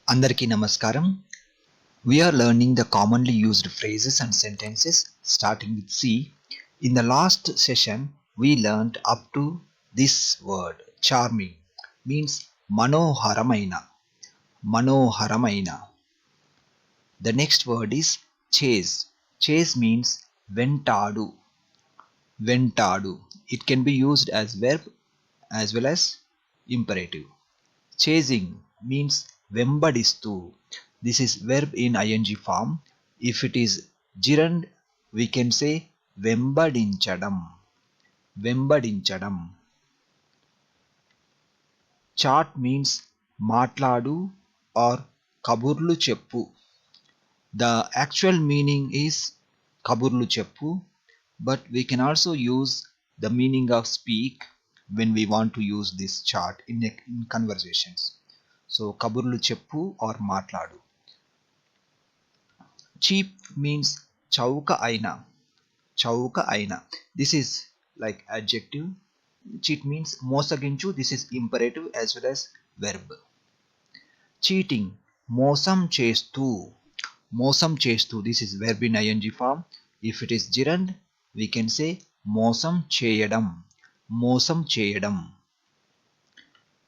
Andarki Namaskaram. We are learning the commonly used phrases and sentences starting with C. In the last session, we learned up to this word charming means manoharamaina. Manoharamaina. The next word is chase. Chase means ventadu. Ventadu. It can be used as verb as well as imperative. Chasing means vembadistu. This is verb in ing form. If it is gerund, we can say vembadinchadam. Vembadinchadam. Chat means matladu or kaburlu cheppu. The actual meaning is kaburlu cheppu, but we can also use the meaning of speak when we want to use this chart in conversations. So kaburlu cheppu or matladu. Cheap means chauka aina. Chauka aina. This is like adjective. Cheat means mosaginchu. This is imperative as well as verb. Cheating. Mosam chestu. Mosam chestu. This is verb in ing form. If it is gerund, we can say mosam cheyadam. Mosam cheyadam.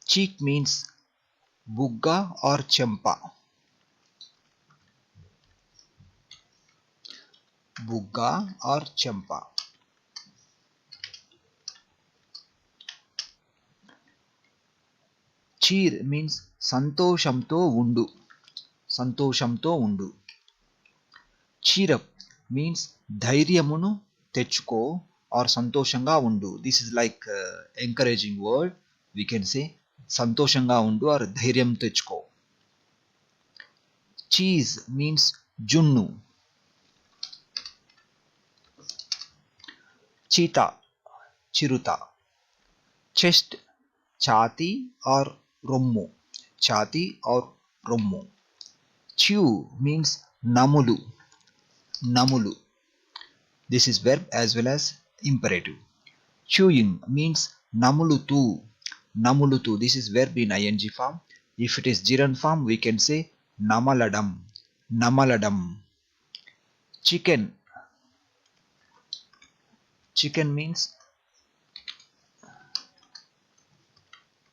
Cheek means bugga or chempa. Bugga or chempa. Cheer means santoshamto undu. Santoshamto undu. Cheer up means ధైర్యమును తెచ్చుకో or సంతోషంగా ఉండు. This is like encouraging word. We can say సంతోషంగా ఉండు or ధైర్యం తెచ్చుకో. Cheese means జున్ను. చీత చిరుత. Chest ఛాతి or రొమ్ము. ఛాతి or రొమ్ము. Chew means నములు. Namulu. This is verb as well as imperative. Chewing means namulutu. Namulutu. This is verb in ing form. If it is gerund form, we can say namaladam. Namaladam. Chicken. Chicken means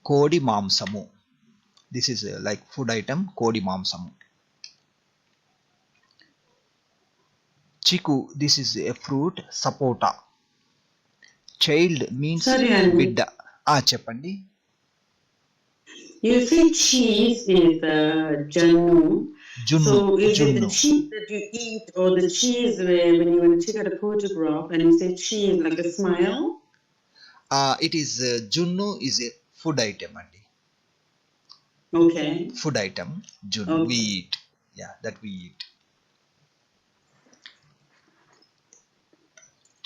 kodi mamsamu. This is like food item kodi mamsamu. Chiku, this is a fruit, sapota. Child means bidda. Cheppandi. You say cheese is jannu. Junnu. So is Junnu. it the cheese that you eat or the cheese where when you want to take out a photograph and you say cheese like a smile? It is junnu is a food item, andi. Okay. Food item, junnu. Okay. We eat. Yeah, that we eat.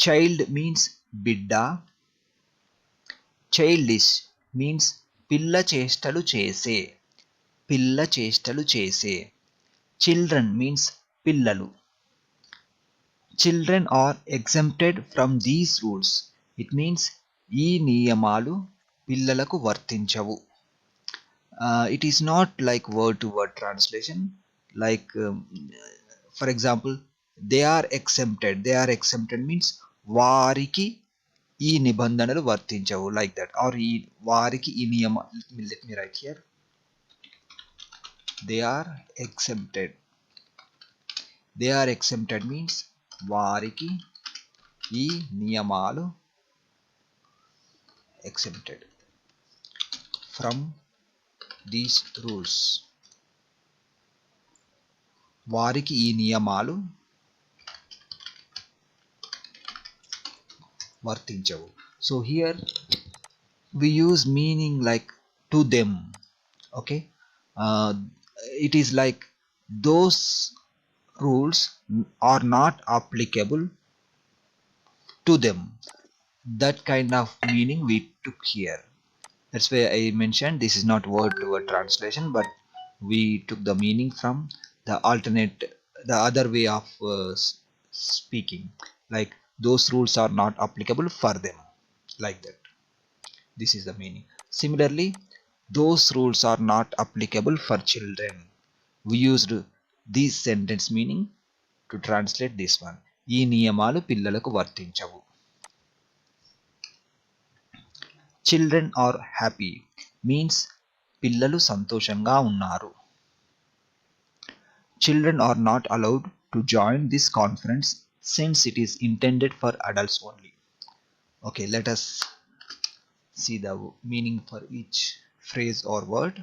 Child means bidda. Childish means pilla chestalu chese. Pilla chestalu chese. Children means pillalu. Children are exempted from these rules. It means ఈ నియమాలు పిల్లలకు వర్తించవు. It is not like word to word translation. Like for example, they are exempted. They are exempted means వారికి ఈ నిబంధనలు వర్తించవు, like that. Or ఈ వారికి ఈ నియమ, let me write here. They are exempted. They are exempted means వారికి ఈ నియమాలు exempted from these rules. వారికి ఈ నియమాలు వర్తించవు. So here we use meaning like to them. Okay, it is like those rules are not applicable to them. That kind of meaning we took here. That's why I mentioned this is not word to word translation, but we took the meaning from the other way of speaking. Like those rules are not applicable for them, like that. This is the meaning. Similarly, those rules are not applicable for children. We used this sentence meaning to translate this one. ఈ నియమాలు పిల్లలకు వర్తించవు. Children are happy means పిల్లలు సంతోషంగా ఉన్నారు. Children are not allowed to join this conference since it is intended for adults only. Okay, let us see the meaning for each phrase or word.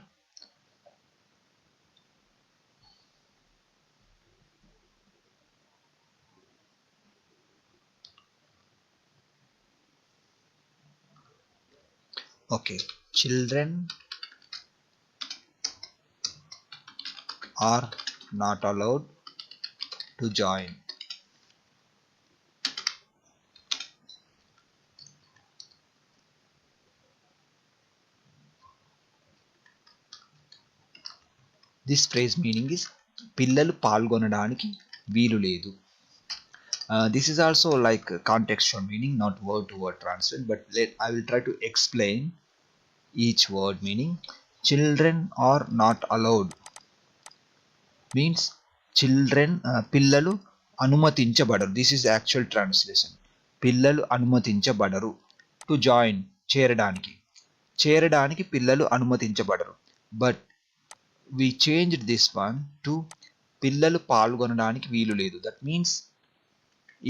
Okay, children are not allowed to join. This phrase meaning is పిల్లలు పాల్గొనడానికి వీలు లేదు. This is also like contextual meaning, not word to word translate, but I will try to explain each word meaning. Children are not allowed means children పిల్లలు అనుమతించబడరు. This is actual translation. పిల్లలు అనుమతించబడరు. To join చేరడానికి పిల్లలు అనుమతించబడరు. But we changed this one to పిల్లలు పాల్గొనడానికి వీలు లేదు. That means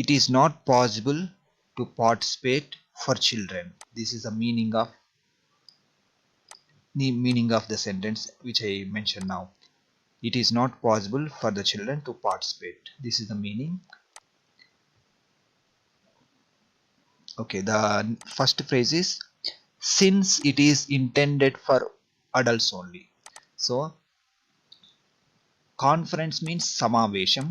it is not possible to participate for children. This is the meaning of the sentence which I mentioned now. It is not possible for the children to participate. This is the meaning. Okay, the first phrase is since it is intended for adults only. So conference means samavesham.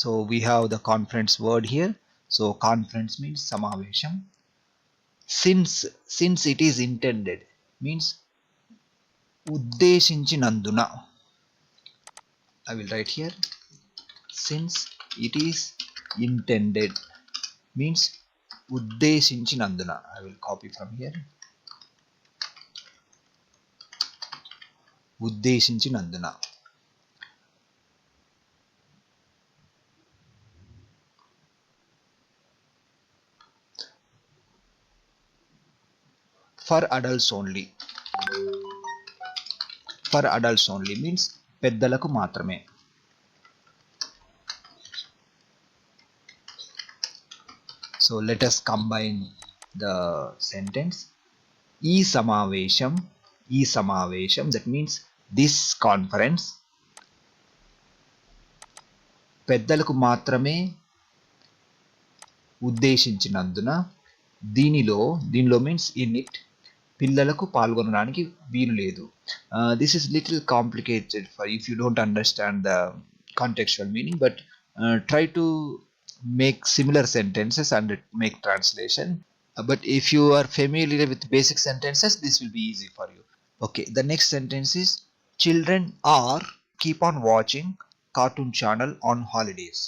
So we have the conference word here. So conference means samavesham. Since it is intended means ఉద్దేశించినందున. I will write here. Since it is intended means ఉద్దేశించినందున. I will copy from here. ఉద్దేశించినందున. For adults only. For adults only means పెద్దలకు మాత్రమే. So let us combine the sentence. ఈ సమావేశం that means this conference పెద్దలకు మాత్రమే ఉద్దేశించినందున దీనిలో means in it పిల్లలకు పాల్గొనడానికి వీలు లేదు. This is little complicated for if you don't understand the contextual meaning, but try to make similar sentences and make translation. But if you are familiar with basic sentences, this will be easy for you. Okay, the next sentence is children are keep on watching cartoon channel on holidays.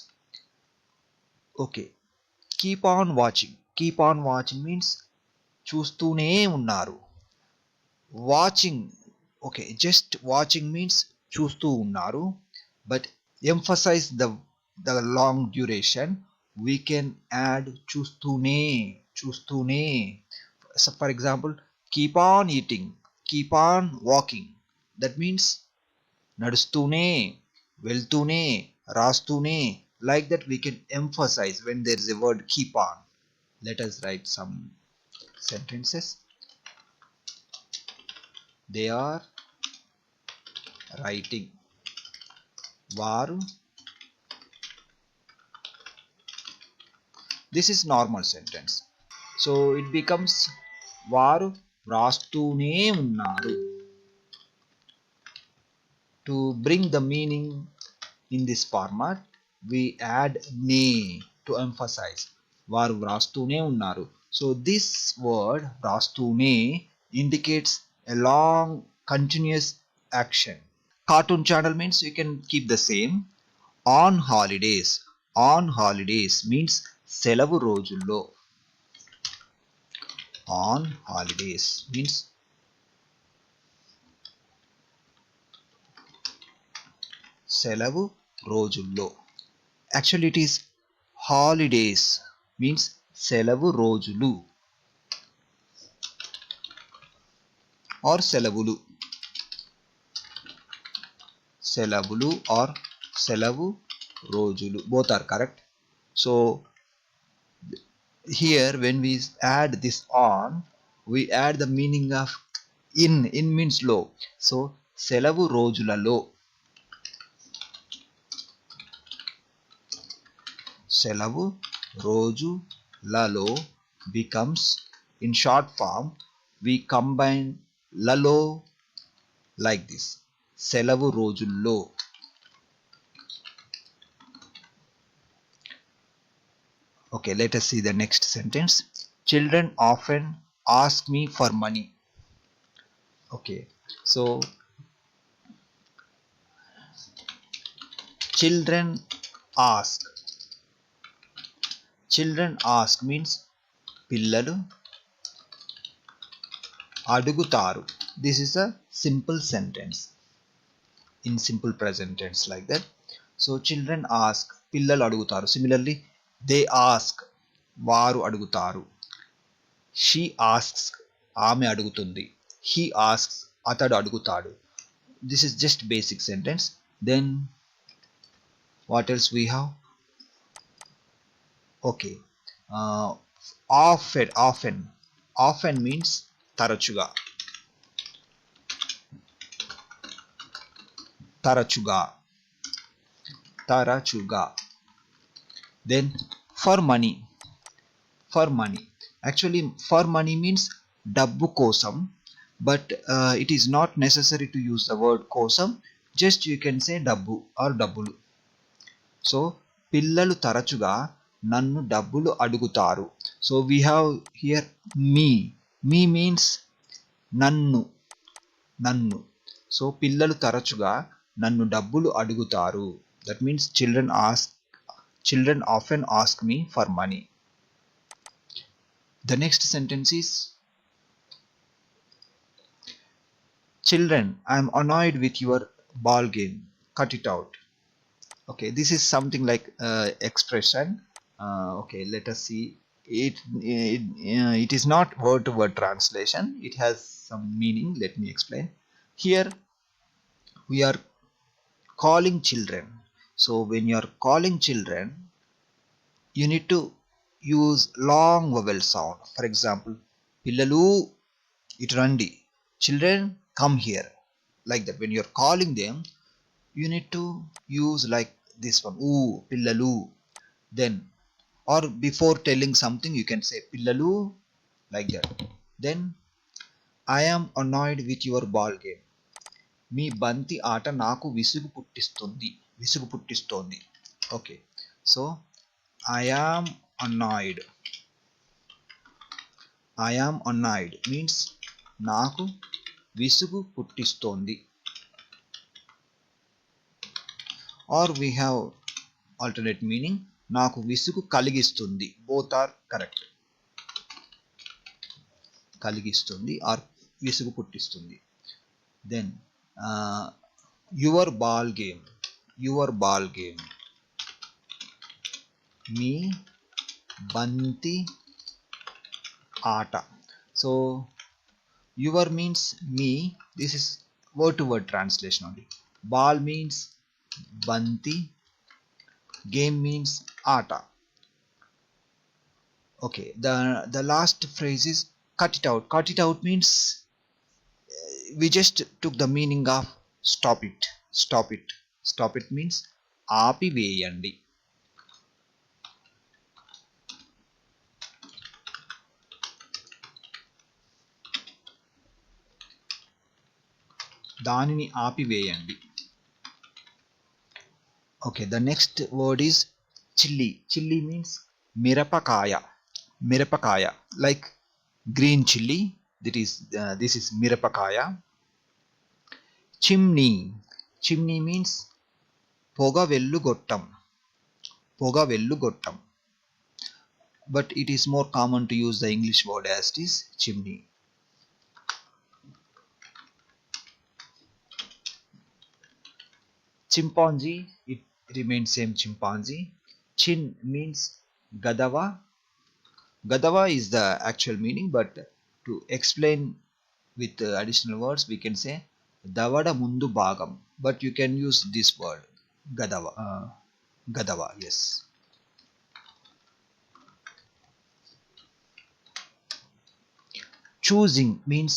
Okay, keep on watching means చూస్తూనే ఉన్నారు. Watching, okay, just watching means చూస్తూ ఉన్నారు. But emphasize the long duration we can add చూస్తూనే. So for example keep on eating, keep on walking, that means నడుస్తూనే, వెళ్తూనే, రాస్తూనే. Like that we can emphasize when there is a word keep on. Let us write some sentences. They are writing. Varu. This is normal sentence. So it becomes varu rastune unnaru. To bring the meaning in this format, we add ne to emphasize. Varu rastune unnaru. So this word rastune indicates a long continuous action. Cartoon channel means you can keep the same. On holidays means selavu రోజుల్లో. On holidays means సెలవు రోజుల్లో. Actually it is holidays means సెలవు రోజులు or సెలవులు. సెలవులు or సెలవు రోజులు, both are correct. So here when we add this on, we add the meaning of in means లో. So సెలవు రోజులలో, సెలవు రోజులలో becomes in short form we combine లలో like this, సెలవు రోజుల్లో. Okay, let us see the next sentence. Children often ask me for money. Okay, so children ask. Children ask means పిల్లలు అడుగుతారు. This is a simple sentence in simple present tense like that. So children ask, పిల్లలు అడుగుతారు. Similarly they ask, వారు అడుగుతారు. She asks, ఆమె అడుగుతుంది. He asks, అతడు అడుగుతాడు. This is just basic sentence. Then what else we have? Okay, often means తరచుగా. Then for money. Actually for money means డబ్బు కోసం, but it is not necessary to use the word కోసం, just you can say డబ్బు or డబ్బులు. So పిల్లలు తరచుగా నన్ను డబ్బులు అడుగుతారు. So we have here me means నన్ను. So పిల్లలు తరచుగా నన్ను డబ్బులు అడుగుతారు. That means children often ask me for money. The next sentence is children, I am annoyed with your ball game, cut it out. Okay, this is something like expression. Okay, let us see it is not word to word translation, it has some meaning. Let me explain. Here we are calling children. So when you are calling children, you need to use long vowel sound. For example, pillalu it randi, children come here, like that. When you are calling them, you need to use like this one, ooh pillalu. Then or before telling something you can say pillalu, like that. Then I am annoyed with your ball game, మీ బంతి ఆట నాకు విసుగు పుట్టిస్తోంది. Okay, so I am annoyed means నాకు విసుగు పుట్టిస్తోంది. Or we have alternate meaning, నాకు విసుగు కలిగిస్తుంది. Both are correct. కలిగిస్తుంది or విసుగు పుట్టిస్తుంది. Then your ball game, మీ బంతి ఆట. So your means me, this is word to word translation only. Ball means బంతి, game means ఆట. Okay, the last phrase is cut it out. Cut it out means we just took the meaning of stop it. Stop it means ఆపివేయండి. దానిని ఆపివేయండి. Okay, the next word is chilli. Chilli means మిరపకాయ. Like green chilli, this is మిరపకాయ. Chimney means పొగ వెల్లుగొట్టం. But it is more common to use the English word as it is chimney. Chimpanzee, it remains same chimpanzee. Chin means gadava. Gadava is the actual meaning, but to explain with additional words we can say davada mundu bhagam, but you can use this word gadava. Gadava, yes. Choosing means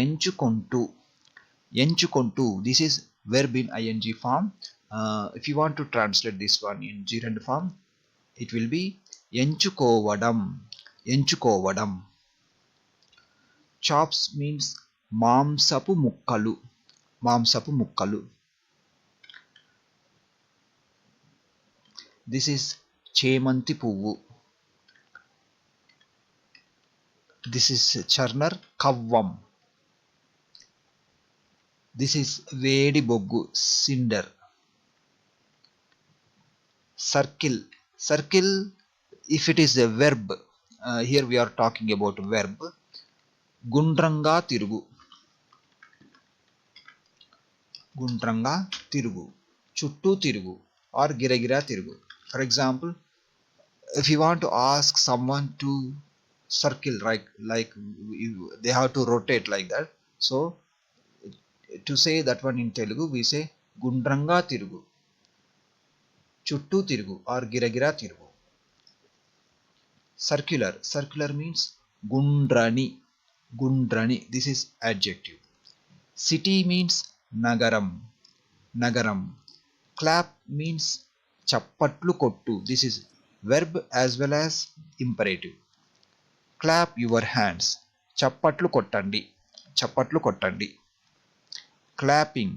ఎంచుకొంటూ. ఎంచుకొంటూ, this is verb in ing form. If you want to translate this one in gerund form, it will be ఎంచుకోవడం. ఎంచుకోవడం. Chops means మాంసపు ముక్కలు. మాంసపు ముక్కలు. This is చేమంతి పువ్వు. This is churner కవ్వం. This is వేడి బొగ్గు cinder. Circle. Circle, if it is a verb, here we are talking about verb. గుండ్రంగా తిరుగు. గుండ్రంగా తిరుగు. చుట్టూ తిరుగు or గిరగిరా తిరుగు. For example, if you want to ask someone to circle, right, like they have to rotate like that, so to say that one in Telugu we say గుండ్రంగా తిరుగు, చుట్టూ తిరుగు or గిరగిరా తిరుగు. Circular. Circular means గుండ్రని. గుండ్రని, this is adjective. City means నగరం. నగరం. Clap means చప్పట్లు కొట్టు. This is verb as well as imperative. Clap your hands. చప్పట్లు కొట్టండి. చప్పట్లు కొట్టండి. Clapping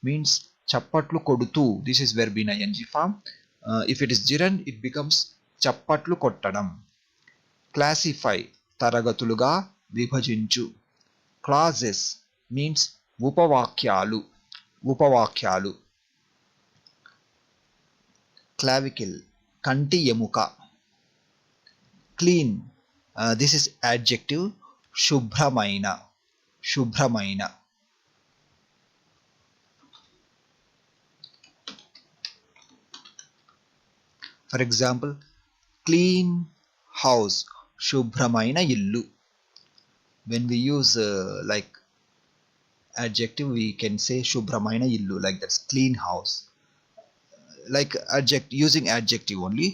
means చప్పట్లు కొడుతూ. This is verb in ing form. If it is gerund, it becomes చప్పట్లు కొట్టడం. Classify, తరగతులుగా విభజించు. Clauses means ఉపవాక్యాలు. ఉపవాక్యాలు. Clavicle, కంటి ఎముక. Clean, this is adjective, శుభ్రమైన. శుభ్రమైన. For example, clean house, శుభ్రమైన ఇల్లు. When we use like adjective, we can say శుభ్రమైన ఇల్లు, like that's clean house. Like using adjective only,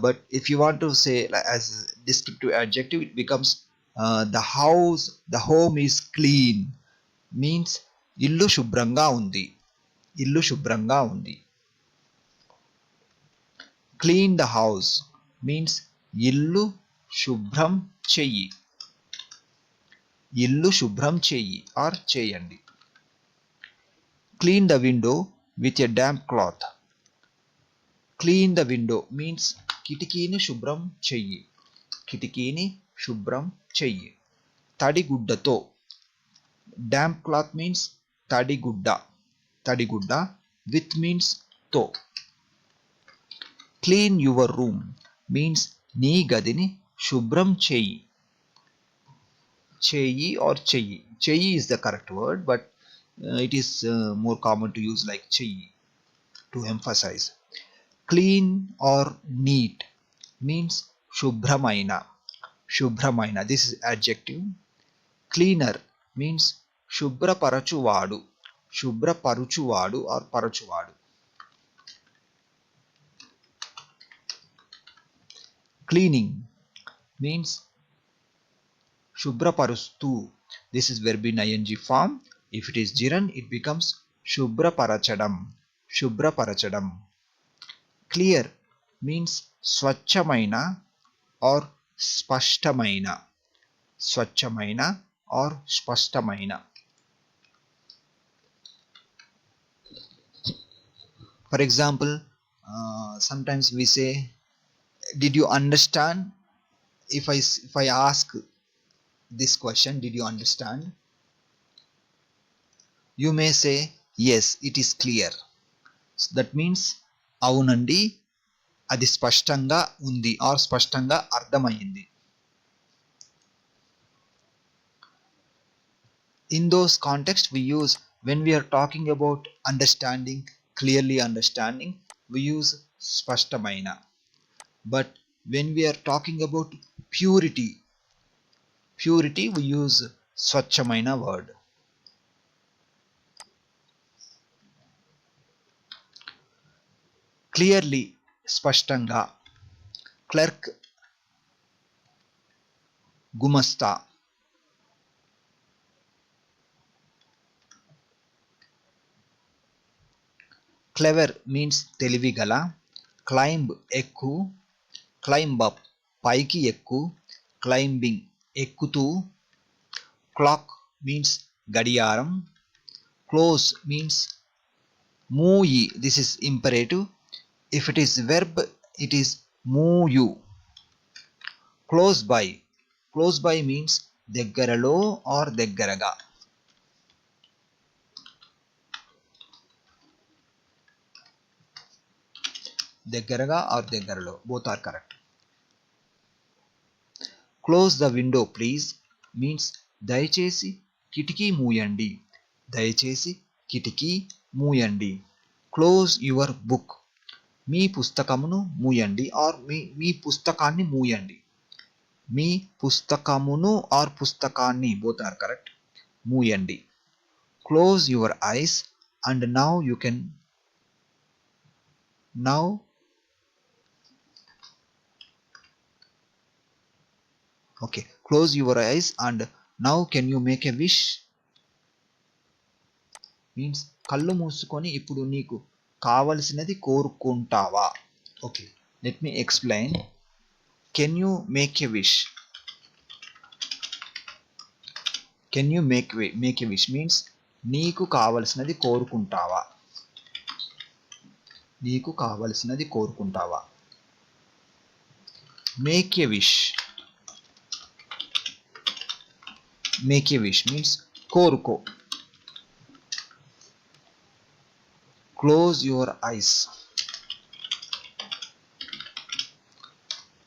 but if you want to say like, as descriptive adjective, it becomes the house, the home is clean, means illu శుభ్రంగా ఉంది. ఇల్లు శుభ్రంగా ఉంది. Clean the house means ఇల్లు శుభ్రం చెయ్యి. ఇల్లు శుభ్రం చెయ్యి or చేయండి. Clean the window with a damp cloth. Clean the window means కిటికీని శుభ్రం చెయ్యి. కిటికీని శుభ్రం చెయ్యి. తడిగుడ్డతో. Damp cloth means తడిగుడ్డ. తడిగుడ్డ. With means తో. Clean your room means నీ గదిని శుభ్రం చెయ్యి. చెయ్యి or చెయ్యి. చెయ్యి is the correct word, but it is more common to use like చెయ్యి to emphasize. Clean or neat means శుభ్రమైన. శుభ్రమైన. This is adjective. Cleaner means శుభ్రపరచువాడు. శుభ్రపరచువాడు or పరచువాడు. Cleaning means శుభ్రపరుస్తూ. This is verb in ing form. If it is gerund, it becomes శుభ్రపరచడం. శుభ్రపరచడం. Clear means స్వచ్ఛమైన or స్పష్టమైన. స్వచ్ఛమైన or స్పష్టమైన. For example, sometimes we say, did you understand? If I ask this question, did you understand? You may say, yes, it is clear. So that means అవునండి, అది స్పష్టంగా ఉంది or స్పష్టంగా అర్థమైంది. In those contexts we use when we are talking about understanding clearly understanding, we use spashtamaina. But when we are talking about purity, we use swachamaina word. Clearly, spashtanga, clerk, gumasta. Clever means తెలివిగల, climb ఎక్కు, climb up పైకి ఎక్కు, climbing ఎక్కుతూ, clock means గడియారం, close means మూయి, this is imperative. If it is verb, it is మూయు. Close by means దగ్గరలో or దగ్గరగా. దగ్గరగా or దగ్గరలో, both are correct. Close the window please means దయచేసి కిటికీ మూయండి, దయచేసి కిటికీ మూయండి. Close your book, me పుస్తకమును మూయండి or మీ పుస్తకాన్ని మూయండి. మీ పుస్తకమును or పుస్తకాన్ని, both are correct, మూయండి. Close your eyes and now you can close your eyes and now can you make a wish means కళ్ళు మూసుకొని ఇప్పుడు నీకు కావలసినది కోరుకుంటావా. Okay, let me explain. Can you make a wish, can you make a wish means నీకు కావలసినది కోరుకుంటావా, నీకు కావలసినది కోరుకుంటావా. Make a wish, make a wish means కోరుకో. Close your eyes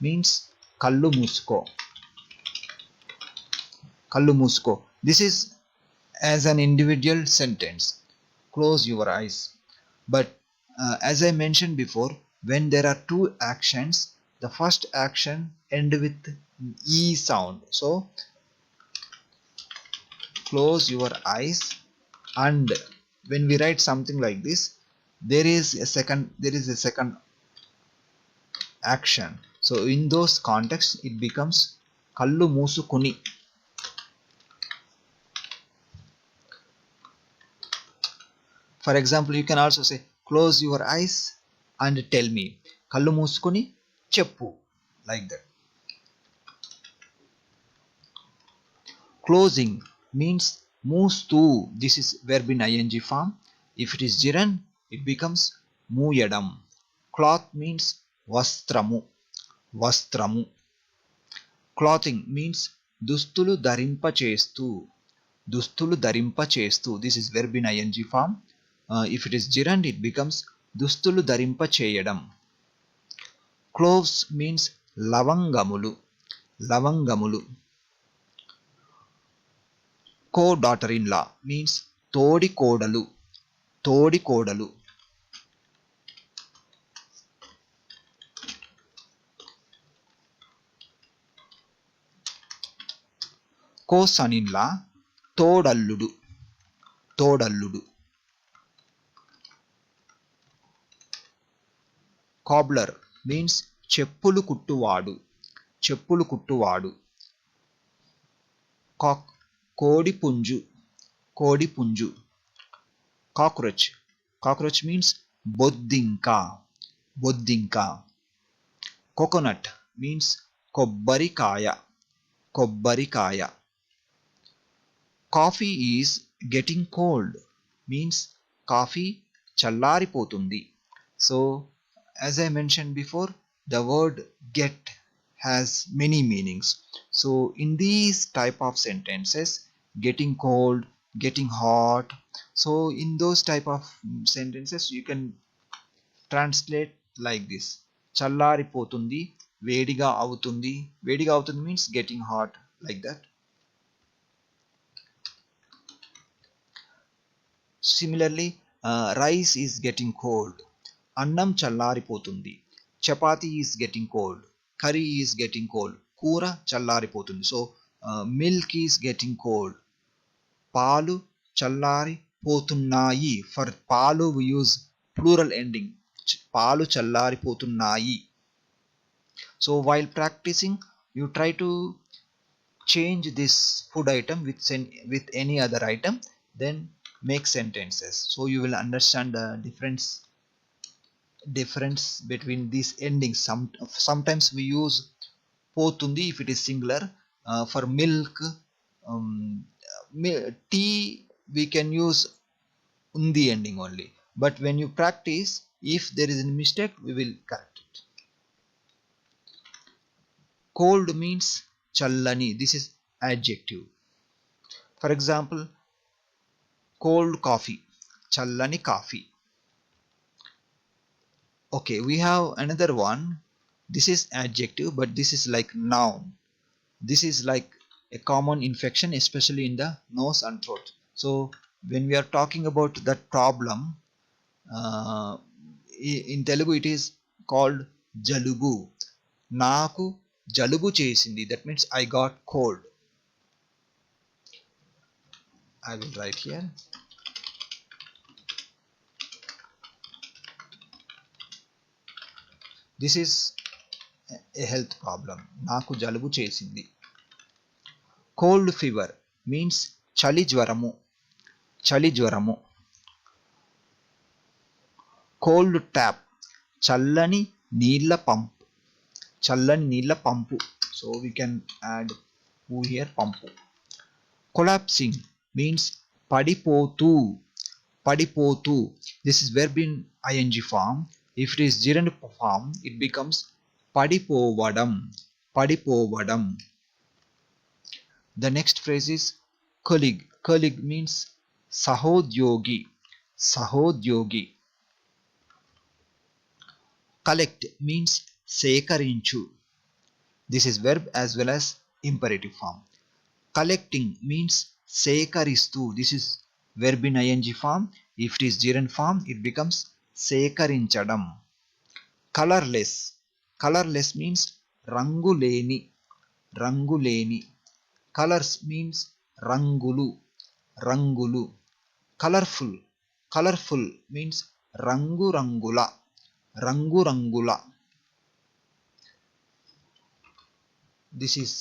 means కళ్ళు మూసుకో, కళ్ళు మూసుకో. This is as an individual sentence, close your eyes. But as I mentioned before, when there are two actions, the first action end with e sound. So close your eyes, and when we write something like this, there is a second action. So in those contexts it becomes kallu musukuni. For example, you can also say close your eyes and tell me, kallu musukuni cheppu, like that. Closing means moostu, this is verb in ing form. If it is gerund, it becomes mooyadam. Cloth means vastramu, vastramu. Clothing means దుస్తులు ధరింపచేస్తూ, దుస్తులు ధరింపచేస్తూ, this is verb in ing form. If it is gerund, it becomes దుస్తులు ధరింపచేయడం. Cloves means లవంగములు, లవంగములు. Co-daughter in law means తోడి కోడలు, తోడి కోడలు. Co-son in law తోడల్లుడు, తోడల్లుడు. Cobbler means చెప్పులు కుట్టువాడు, చెప్పులు కుట్టువాడు. Cock కోడి పుంజు, కోడి పుంజు. Cockroach, cockroach means బొద్దింక, బొద్దింక. Coconut means కొబ్బరికాయ, కొబ్బరికాయ. Coffee is getting cold means coffee చల్లారిపోతుంది. So as I mentioned before, the word get has many meanings. So in these type of sentences, getting cold, getting hot, so in those type of sentences you can translate like this: చల్లారిపోతుంది, వేడిగా అవుతుంది. వేడిగా అవుతుంది means getting hot, like that. Similarly, rice is getting cold, అన్నం చల్లారిపోతుంది. Chapati is getting cold, curry is getting cold, కూర చల్లారిపోతుంది. So milk is getting cold, పాలు చల్లారిపోతున్నాయి. ఫర్ పాలు వి యూజ్ ప్లూరల్ ఎండింగ్, పాలు చల్లారిపోతున్నాయి. So while practising you try to change this food item with any other item, then make sentences, so you will understand the difference between these endings. Sometimes we use potundi if it is singular. For milk, um, tea, we can use undi ending only, but when you practice, if there is a mistake, we will correct it. Cold means challani, this is adjective. For example, cold coffee, challani coffee. Okay, we have another one. This is adjective, but this is like noun. This is like a common infection, especially in the nose and throat. So when we are talking about that problem, in Telugu it is called jalubu. Naaku jalubu chesindi, that means I got cold. I will write here. This is a health problem. Naaku jalubu chesindi. Cold fever means chali jwaramu. Chali jwaramu. Cold tap, challani neella pump. Challani neella pumpu. So we can add who here, pumpu. Collapsing means padipotu. Padipotu. This is verb in ing form. If it is gerund form, it becomes padipovadam. Padipovadam. The next phrase is colleague. Colleague means sahodyogi. Sahodyogi. Collect means sekarinchu. This is verb as well as imperative form. Collecting means sekaristu. This is verb in ing form. If it is gerund form, it becomes sekarinchadam. Colorless. Colorless means ranguleni. Ranguleni. Colors means rangulu. Rangulu. Colorful. Colorful means rangu rangula. Rangu rangula. This is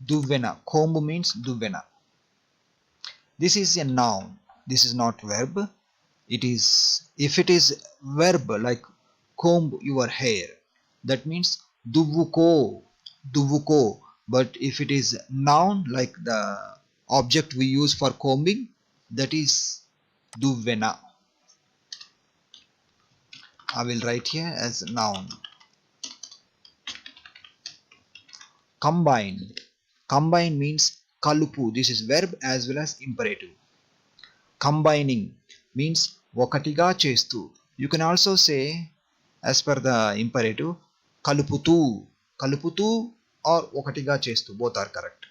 duvena. Kombu means duvena. This is a noun. This is not verb. It is, if it is verb like comb your hair, that means duvuko. Duvuko. But if it is noun like the object we use for combing, that is duvena. I will write here as noun. Combine. Combine means kalupu. This is verb as well as imperative. Combining means ఒకటిగా చేస్తూ. You can also say as per the imperative kaluputu. Kaluputu or ఒకటిగా చేస్తూ, both are correct.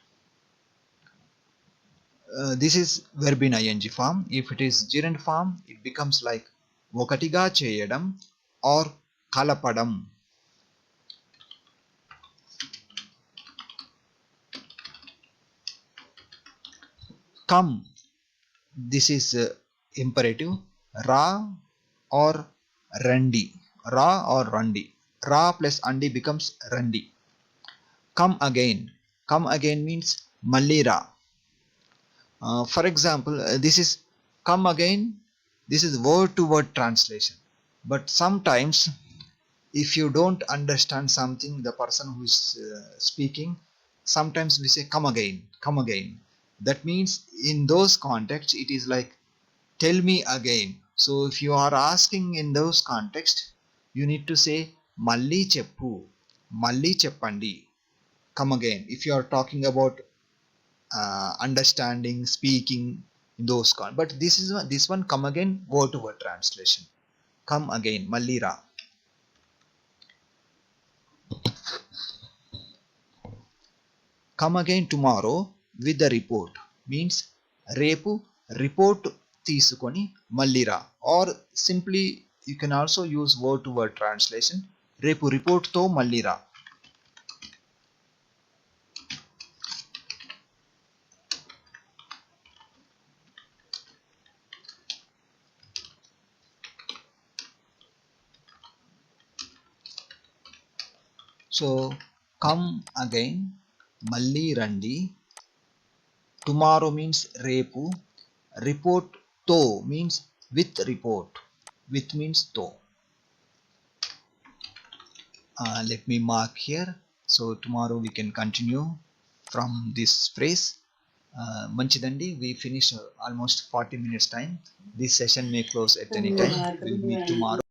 This is verb in ing form. If it is gerund form, it becomes like ఒకటిగా చేయడం or కలపడం. Come. This is imperative. Ra or randi. Ra or randi. Ra plus andi becomes randi. Come again. Come again means mallira. For example, this is come again. This is word to word translation. But sometimes if you don't understand something, the person who is speaking, sometimes we say come again. Come again. That means in those contexts it is like tell me again. So if you are asking in those contexts, you need to say malli cheppu. Malli cheppandi. Come again. If you are talking about understanding, speaking in those but this one come again word to word translation. Come again, mallira. Come again tomorrow with the report means రేపు report తీసుకొని మళ్ళీ రా. Or simply you can also use word to word translation. రేపు రిపోర్ట్తో మళ్ళీ రా. So come again మళ్ళీ రండి. టుమారో మీన్స్ రేపు. రిపోర్ట్ తో means with report. With means తో. Let me mark here. So tomorrow we can continue from this phrase. Manchidandi, we finish almost 40 minutes time. This session may close at any time. We'll meet tomorrow.